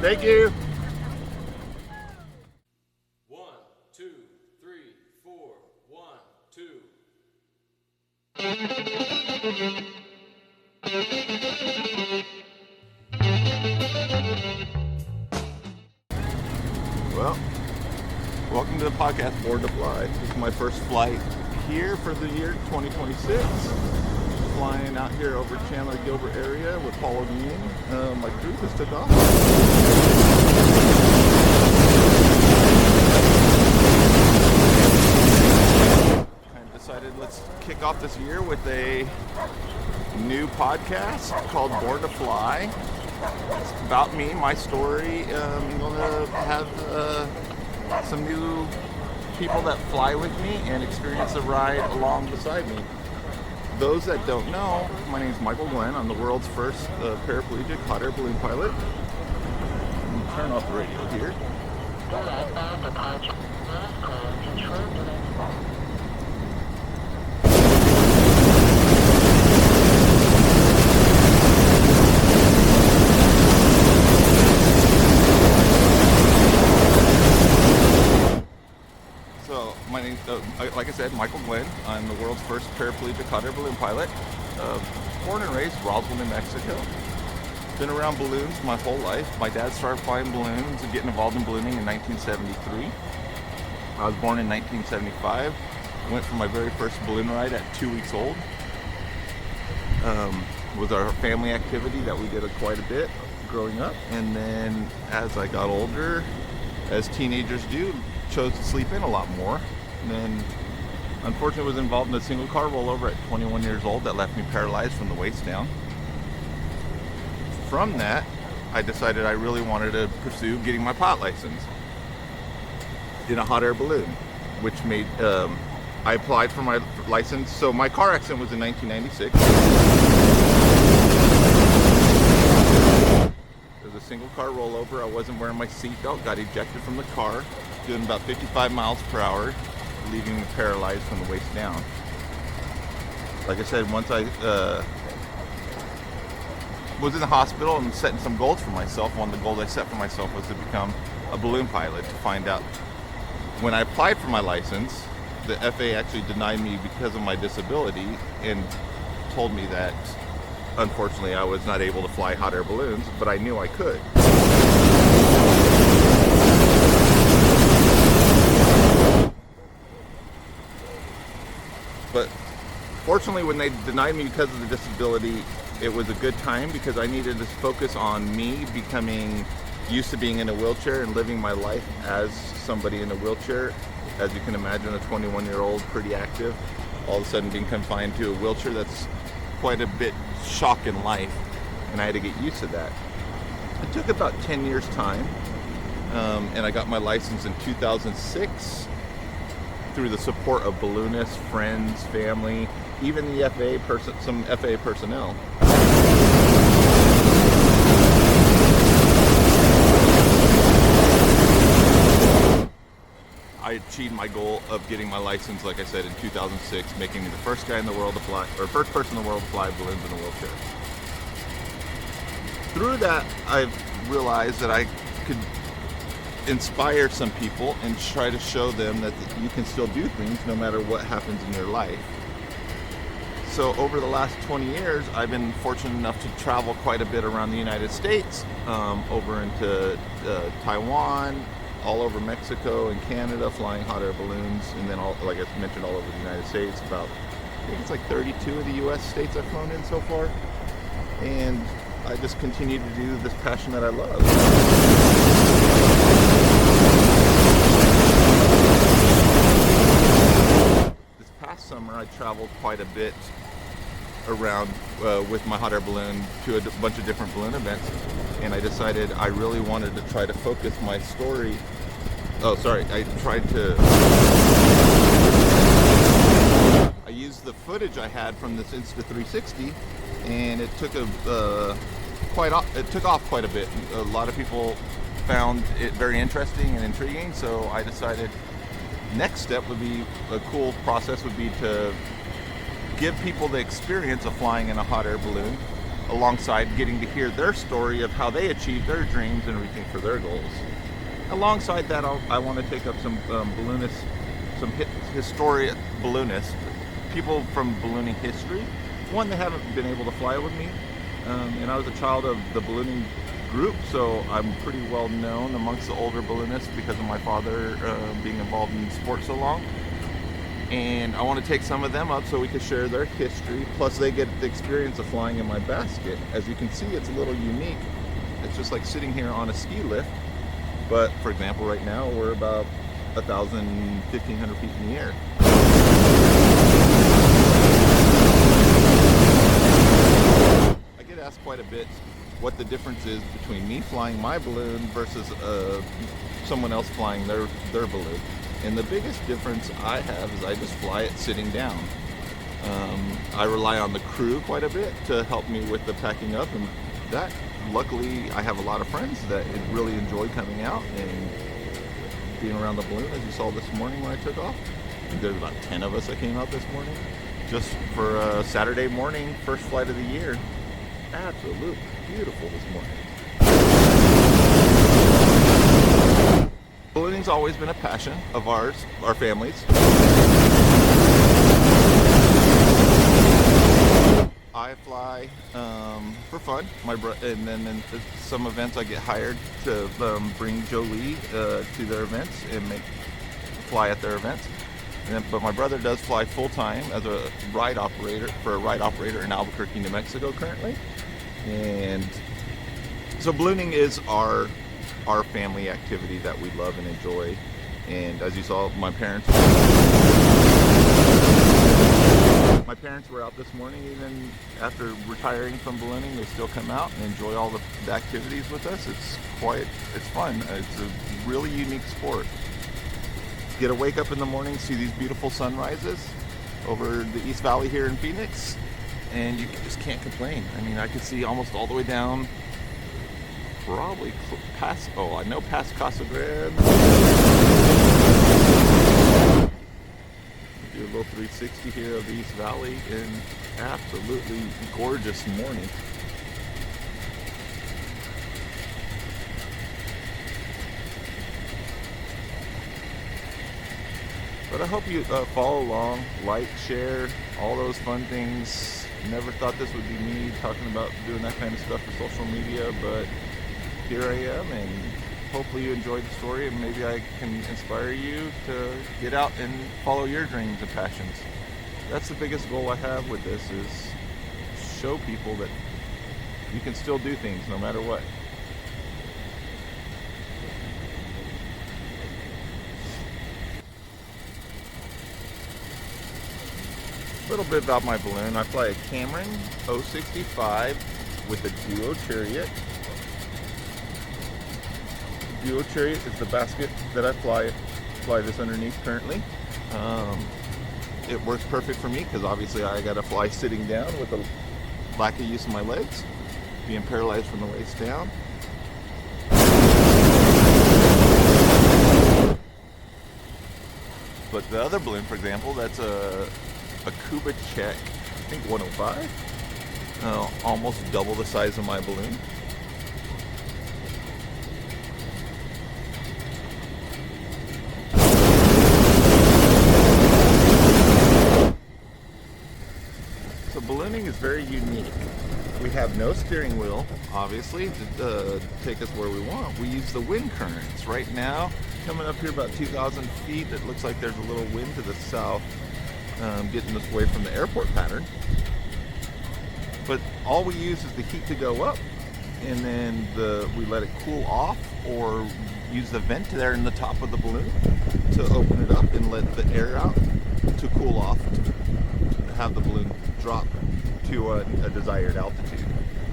Thank you. 1, 2, 3, 4. 1, 2. Well, welcome to the podcast, Born to Fly. This is my first flight here for the year 2026. Flying out here over Chandler, Gilbert area with Paul Aviation. My crew just took off. I decided let's kick off this year with a new podcast called Born to Fly. It's about me, my story. I'm going to have some new people that fly with me and experience the ride along beside me. Those that don't know, my name is Michael Glen. I'm the world's first paraplegic hot air balloon pilot. Turn off the radio here. So, my name, like I said, Michael Glen. I'm the world's first paraplegic hot air balloon pilot. Born and raised Roswell, New Mexico. Been around balloons my whole life. My dad started flying balloons and getting involved in ballooning in 1973. I was born in 1975. Went for my very first balloon ride at 2 weeks old. Was our family activity that we did quite a bit growing up. And then as I got older, as teenagers do, chose to sleep in a lot more. And then unfortunately was involved in a single car rollover at 21 years old that left me paralyzed from the waist down. From that, I decided I really wanted to pursue getting my pilot license in a hot air balloon, which made, I applied for my license. So my car accident was in 1996. It was a single car rollover. I wasn't wearing my seatbelt, got ejected from the car, doing about 55 miles per hour, leaving me paralyzed from the waist down. Like I said, once I was in the hospital and setting some goals for myself, one of the goals I set for myself was to become a balloon pilot. To find out, when I applied for my license, the FAA actually denied me because of my disability and told me that unfortunately I was not able to fly hot air balloons, but I knew I could. But fortunately, when they denied me because of the disability, it was a good time because I needed to focus on me becoming used to being in a wheelchair and living my life as somebody in a wheelchair. As you can imagine, a 21-year-old, pretty active, all of a sudden being confined to a wheelchair, that's quite a bit shock in life, and I had to get used to that. It took about 10 years time, and I got my license in 2006 through the support of balloonists, friends, family, even the some FAA personnel. I achieved my goal of getting my license, like I said, in 2006, making me the first guy in the world to fly, or first person in the world to fly balloons in a wheelchair. Through that, I've realized that I could inspire some people and try to show them that you can still do things no matter what happens in your life. So over the last 20 years, I've been fortunate enough to travel quite a bit around the United States, over into Taiwan, all over Mexico and Canada, flying hot air balloons, and then, like I mentioned, all over the United States. I think it's like 32 of the U.S. states I've flown in so far. And I just continue to do this passion that I love. This past summer, I traveled quite a bit around with my hot air balloon to a bunch of different balloon events, and I decided I really wanted to try to focus my story. I used the footage I had from this Insta360, and it took off quite a bit. A lot of people found it very interesting and intriguing, so I decided next step would be, a cool process would be to give people the experience of flying in a hot air balloon alongside getting to hear their story of how they achieved their dreams and reaching for their goals. Alongside that, I want to take up some balloonists, some historic balloonists, people from ballooning history. One, they haven't been able to fly with me, and I was a child of the ballooning group, so I'm pretty well known amongst the older balloonists because of my father being involved in sports so long. And I want to take some of them up so we can share their history, plus they get the experience of flying in my basket. As you can see, it's a little unique. It's just like sitting here on a ski lift, but for example, right now we're about 1,500 feet in the air. I get asked quite a bit what the difference is between me flying my balloon versus someone else flying their balloon. And the biggest difference I have is I just fly it sitting down. I rely on the crew quite a bit to help me with the packing up, and that, luckily, I have a lot of friends that really enjoy coming out and being around the balloon, as you saw this morning when I took off. There's about 10 of us that came out this morning just for a Saturday morning, first flight of the year. Absolutely beautiful this morning. Ballooning's always been a passion of ours, our families. I fly for fun. And then in some events I get hired to bring Jolie to their events and fly at their events. But my brother does fly full time as a ride operator in Albuquerque, New Mexico currently. And so ballooning is our family activity that we love and enjoy. And as you saw, my parents were out this morning. Even after retiring from ballooning, they still come out and enjoy all the activities with us. It's fun. It's a really unique sport. Get to wake up in the morning, see these beautiful sunrises over the East Valley here in Phoenix, and you just can't complain. I mean, I could see almost all the way down, probably past Casa Grande. Do a little 360 here of the East Valley, and absolutely gorgeous morning. But I hope you follow along, like, share, all those fun things. Never thought this would be me talking about doing that kind of stuff for social media, but here I am, and hopefully you enjoyed the story, and maybe I can inspire you to get out and follow your dreams and passions. That's the biggest goal I have with this, is show people that you can still do things no matter what. A little bit about my balloon. I fly a Cameron 065 with a Duo Chariot. Duo Chariot is the basket that I fly this underneath currently. It works perfect for me because obviously I got to fly sitting down with a lack of use of my legs, being paralyzed from the waist down. But the other balloon, for example, that's a Cuba Czech, I think 105, almost double the size of my balloon. So ballooning is very unique. We have no steering wheel, obviously, to take us where we want. We use the wind currents. Right now, coming up here about 2,000 feet, it looks like there's a little wind to the south, getting us away from the airport pattern. But all we use is the heat to go up, and then we let it cool off, or use the vent there in the top of the balloon to open it up and let the air out to cool off, to have the balloon drop to a desired altitude.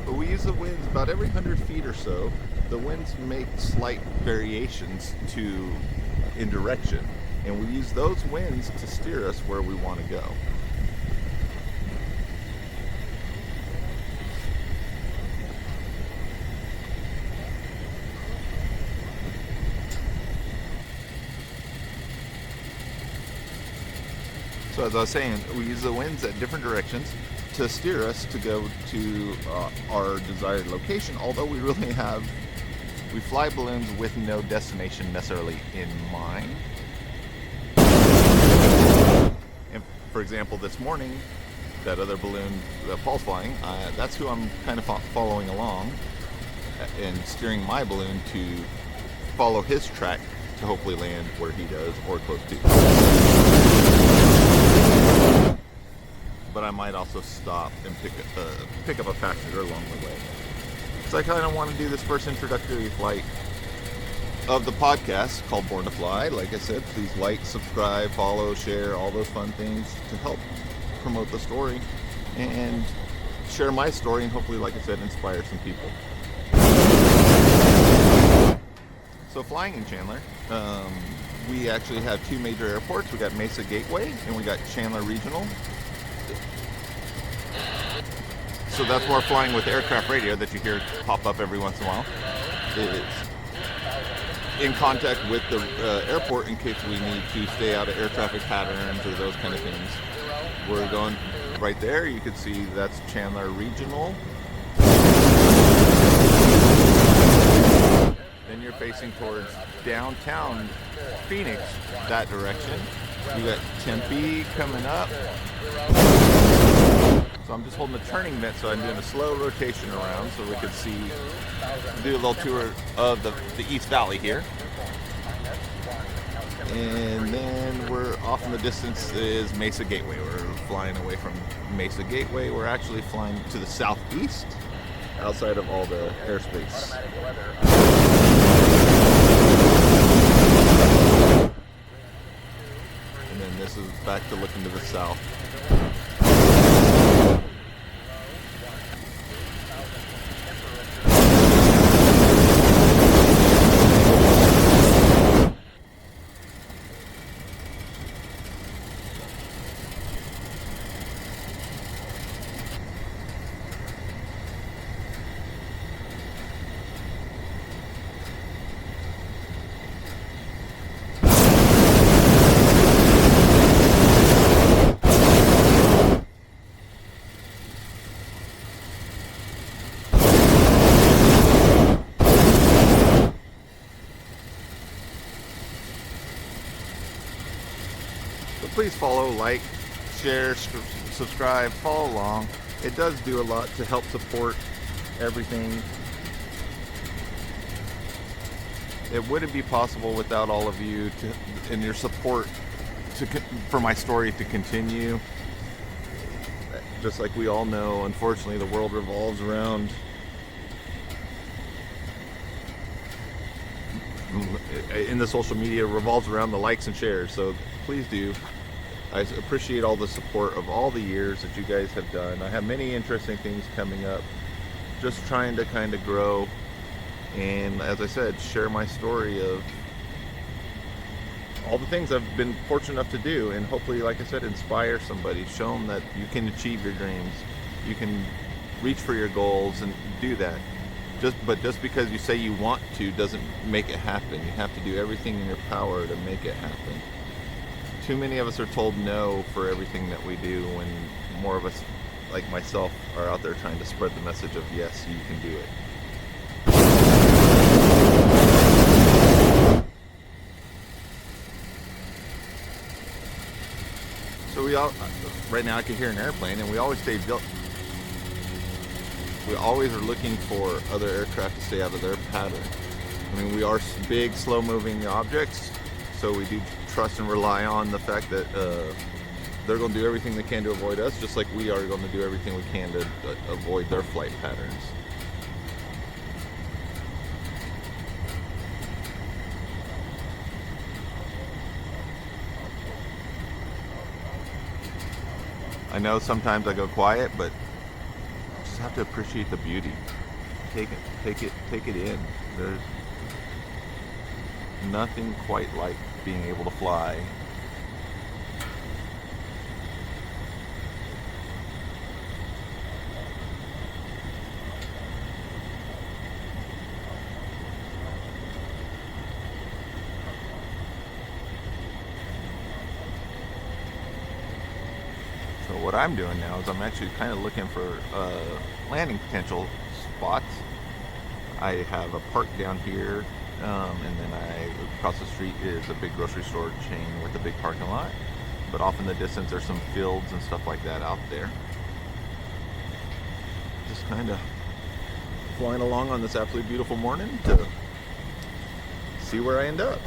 But we use the winds about every 100 feet or so. The winds make slight variations in direction, and we use those winds to steer us where we want to go. So as I was saying, we use the winds at different directions to steer us to go to our desired location, although we fly balloons with no destination necessarily in mind. And for example, this morning, that other balloon that Paul's flying, that's who I'm kind of following along and steering my balloon to follow his track to hopefully land where he does or close to. But I might also stop and pick up a passenger along the way. So I kind of want to do this first introductory flight of the podcast called Born to Fly. Like I said, please like, subscribe, follow, share, all those fun things to help promote the story and share my story and hopefully, like I said, inspire some people. So flying in Chandler, we actually have two major airports. We got Mesa Gateway and we got Chandler Regional. So that's where flying with aircraft radio that you hear pop up every once in a while is in contact with the airport in case we need to stay out of air traffic patterns or those kind of things. We're going right there. You can see that's Chandler Regional. Then you're facing towards downtown Phoenix, that direction. You got Tempe coming up. So I'm just holding the turning vent, so I'm doing a slow rotation around so we can do a little tour of the East Valley here. And then we're off in the distance is Mesa Gateway. We're flying away from Mesa Gateway. We're actually flying to the southeast, outside of all the airspace. And then this is back to looking to the south. Please follow, like, share, subscribe, follow along. It does do a lot to help support everything. It wouldn't be possible without all of you and your support for my story to continue. Just like we all know, unfortunately, the world revolves around in the social media revolves around the likes and shares. So please do. I appreciate all the support of all the years that you guys have done. I have many interesting things coming up. Just trying to kind of grow and, as I said, share my story of all the things I've been fortunate enough to do, and hopefully, like I said, inspire somebody, show them that you can achieve your dreams, you can reach for your goals and do that. But just because you say you want to doesn't make it happen. You have to do everything in your power to make it happen. Too many of us are told no for everything that we do when more of us, like myself, are out there trying to spread the message of yes, you can do it. So right now I can hear an airplane, and we always we always are looking for other aircraft to stay out of their pattern. I mean, we are big, slow-moving objects, so we do trust and rely on the fact that they're going to do everything they can to avoid us, just like we are going to do everything we can to avoid their flight patterns. I know sometimes I go quiet, but just have to appreciate the beauty. Take it in. There's nothing quite like being able to fly. So what I'm doing now is I'm actually kind of looking for landing potential spots. I have a park down here, and then across the street is a big grocery store chain with a big parking lot. But off in the distance there's some fields and stuff like that out there. Just kind of flying along on this absolutely beautiful morning to see where I end up.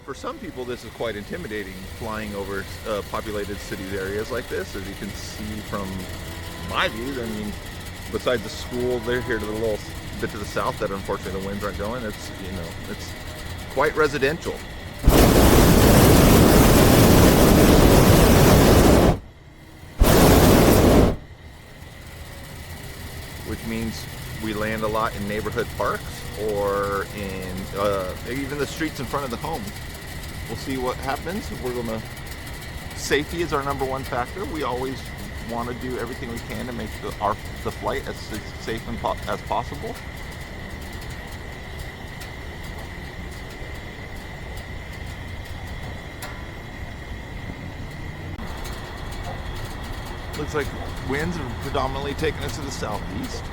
For some people, this is quite intimidating, flying over populated city areas like this. As you can see from my view, I mean, besides the school, they're here to the little bit to the south that unfortunately the winds aren't going. It's, you know, it's quite residential. Which means we land a lot in neighborhood parks or in even the streets in front of the home. We'll see what happens. Safety is our number one factor. We always want to do everything we can to make the flight as safe as possible. Looks like winds are predominantly taking us to the southeast.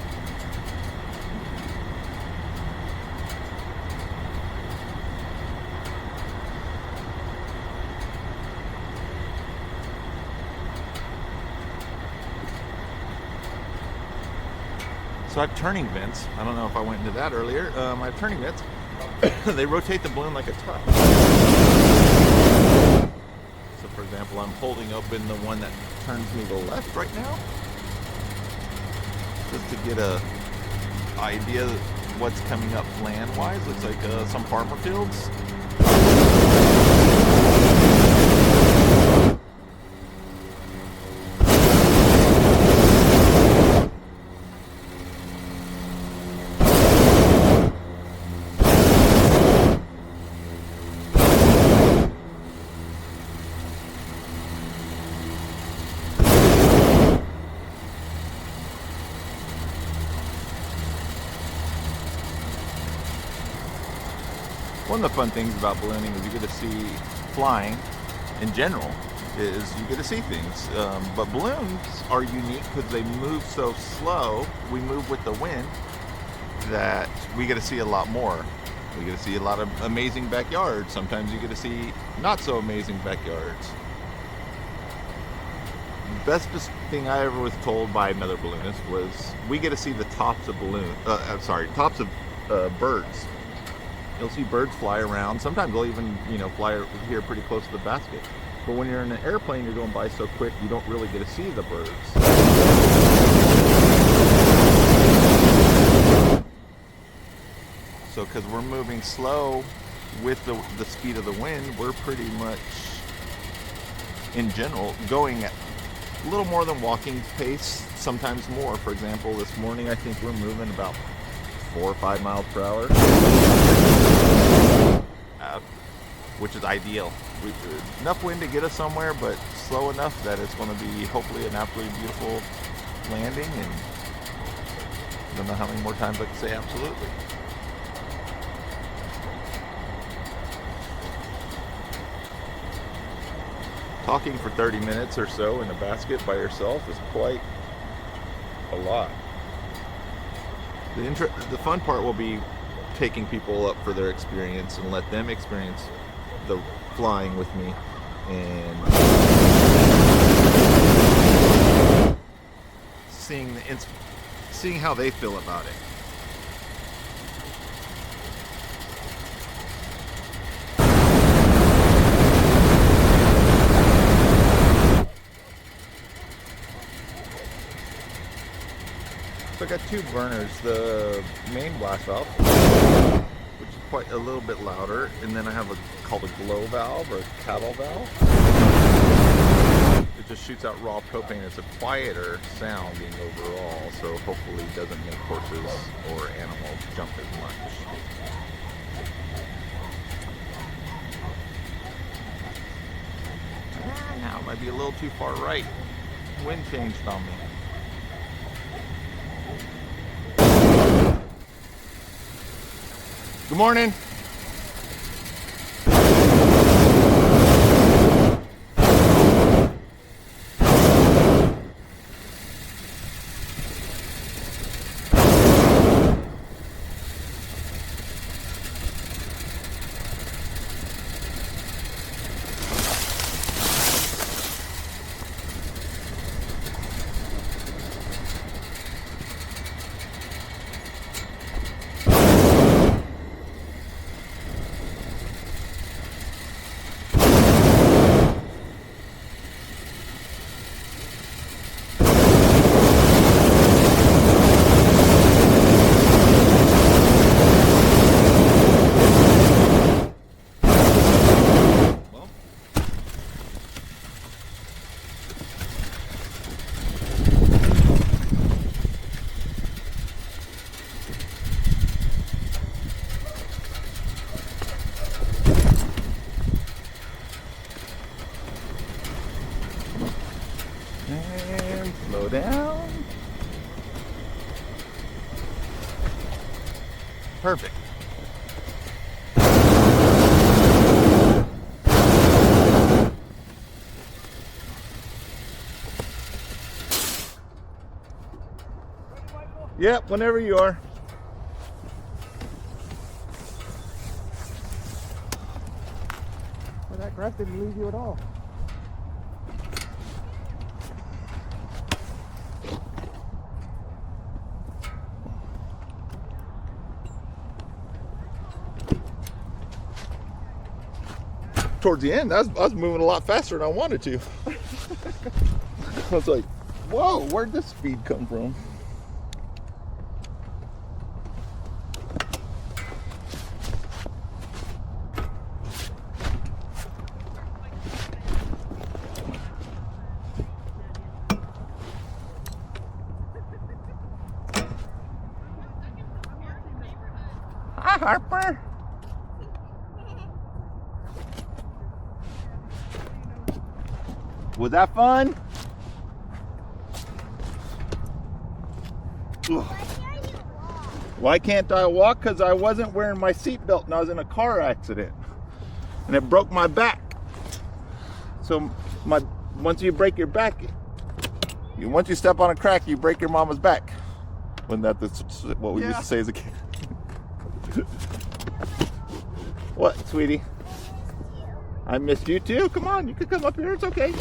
So I have turning vents. I don't know if I went into that earlier. I have turning vents. They rotate the balloon like a top. So for example, I'm holding open the one that turns me to the left right now. Just to get a idea of what's coming up land-wise. Looks like some farmer fields. One of the fun things about ballooning is you get to see flying in general is you get to see things. But balloons are unique because they move so slow, we move with the wind, that we get to see a lot more. We get to see a lot of amazing backyards. Sometimes you get to see not so amazing backyards. The best thing I ever was told by another balloonist was we get to see the tops of tops of birds. You'll see birds fly around. Sometimes they'll even, fly here pretty close to the basket. But when you're in an airplane, you're going by so quick, you don't really get to see the birds. So because we're moving slow with the speed of the wind, we're pretty much, in general, going at a little more than walking pace, sometimes more. For example, this morning I think we're moving about 4 or 5 miles per hour, which is ideal. Enough wind to get us somewhere, but slow enough that it's going to be hopefully an absolutely beautiful landing. And I don't know how many more times I can say absolutely. Talking for 30 minutes or so in a basket by yourself is quite a lot. The fun part will be taking people up for their experience and let them experience the flying with me and seeing how they feel about it. So I got 2 burners, the main blast valve, which is quite a little bit louder, and then I have called a glow valve or a cattle valve. It just shoots out raw propane. It's a quieter sounding overall, so hopefully it doesn't make horses or animals jump as much. Now it might be a little too far right. Wind changed on me. Good morning. down. Perfect. Yep, whenever you are. Well, that grass didn't lose you at all. Towards the end, I was moving a lot faster than I wanted to. I was like, whoa, where'd this speed come from? Hi, Harper. Was that fun? Ugh. Why can't I walk? Because I wasn't wearing my seatbelt and I was in a car accident. And it broke my back. So once you break your back, once you step on a crack, you break your mama's back. Wasn't that what we used to say as a kid? What, sweetie? I missed you too. Come on, you can come up here. It's okay.